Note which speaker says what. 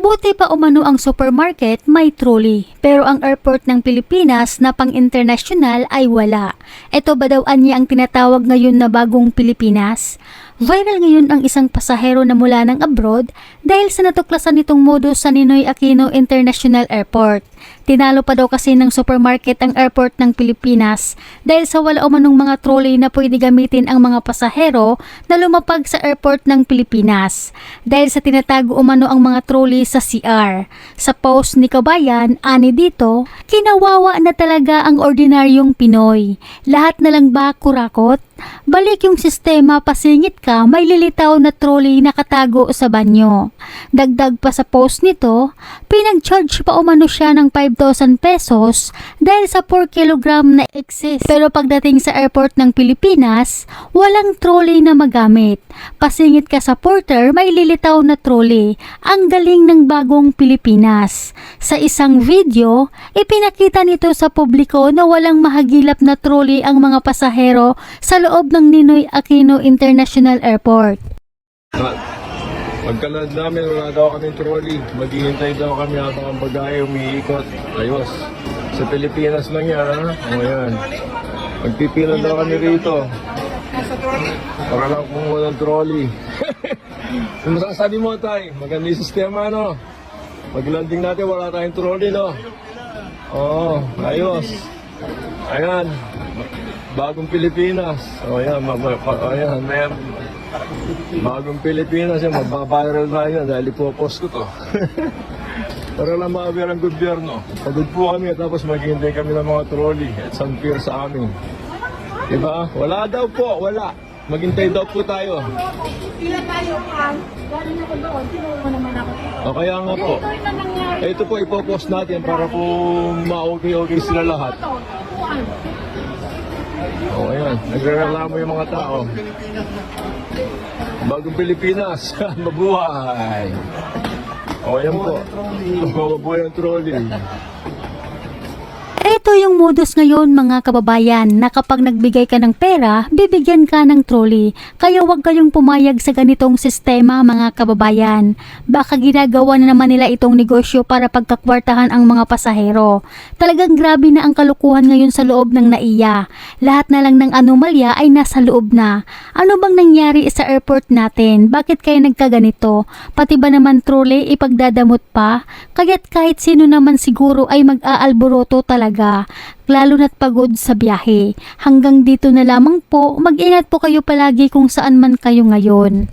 Speaker 1: Buti pa umano ang supermarket may trolley, pero ang airport ng Pilipinas na pang-internasyonal ay wala. Ito ba daw anya ang tinatawag ngayon na bagong Pilipinas? Viral ngayon ang isang pasahero na mula ng abroad dahil sa natuklasan nitong modus sa Ninoy Aquino International Airport. Tinalo pa daw kasi ng supermarket ang airport ng Pilipinas dahil sa wala umanong mga trolley na pwede gamitin ang mga pasahero na lumapag sa airport ng Pilipinas. Dahil sa tinatago umano ang mga trolley sa CR. Sa post ni Kabayan, ani dito, kinawawa na talaga ang ordinaryong Pinoy. Lahat na lang ba kurakot? Balik yung sistema, pasingit ka, may lilitaw na trolley nakatago sa banyo. Dagdag pa sa post nito, pinag-charge pa umano siya ng 5,000 pesos dahil sa 4 kilogram na excess. Pero pagdating sa airport ng Pilipinas, walang trolley na magamit. Pasingit ka sa porter, may lilitaw na trolley. Ang galing ng bagong Pilipinas. Sa isang video, ipinakita nito sa publiko na walang mahagilap na trolley ang mga pasahero sa loob ng Ninoy Aquino International Airport.
Speaker 2: Pagkalad namin, wala daw kami trolley. Maghihintay daw kami habang ang bagay umiikot. Ayos. Sa Pilipinas lang yan, ha? O yan. Magpipila daw kami rito. Para lang kung walang trolley. Kung masasabi mo, tay, maganda yung sistema, no? Pag-landing natin, wala tayong trolley, no? Oo, ayos. Ayan. Bagong Pilipinas. O yan, ayan, may bagong Pilipinas yan, magbabiral na yan dahil ipopost ko to. Para lang ma-aware ang gobyerno. Pagod po kami tapos maghihintay kami ng mga trolley at some pier sa amin. Diba? Wala daw po, wala. Maghintay daw po tayo.
Speaker 3: Pila tayo, galing ako doon, tinulungan naman ako.
Speaker 2: O kaya nga po. Ito po ipopost natin para po ma-okay sila lahat. O ayan, nagre-reklamo yung mga tao. Bagong Pilipinas, mabuhay! O ayan po, mabuhay ang trolley.
Speaker 1: Ito yung modus ngayon mga kababayan na kapag nagbigay ka ng pera, bibigyan ka ng trolley. Kaya huwag kayong pumayag sa ganitong sistema mga kababayan. Baka ginagawa na naman nila itong negosyo para pagkakwartahan ang mga pasahero. Talagang grabe na ang kalukuhan ngayon sa loob ng NAIA. Lahat na lang ng anomalya ay nasa loob na. Ano bang nangyari sa airport natin? Bakit kaya nagkaganito? Pati ba naman trolley ipagdadamot pa? Kaya't kahit sino naman siguro ay mag-aalboroto talaga. Lalo na't pagod sa biyahe. Hanggang dito na lamang po, mag-ingat po kayo palagi kung saan man kayo ngayon.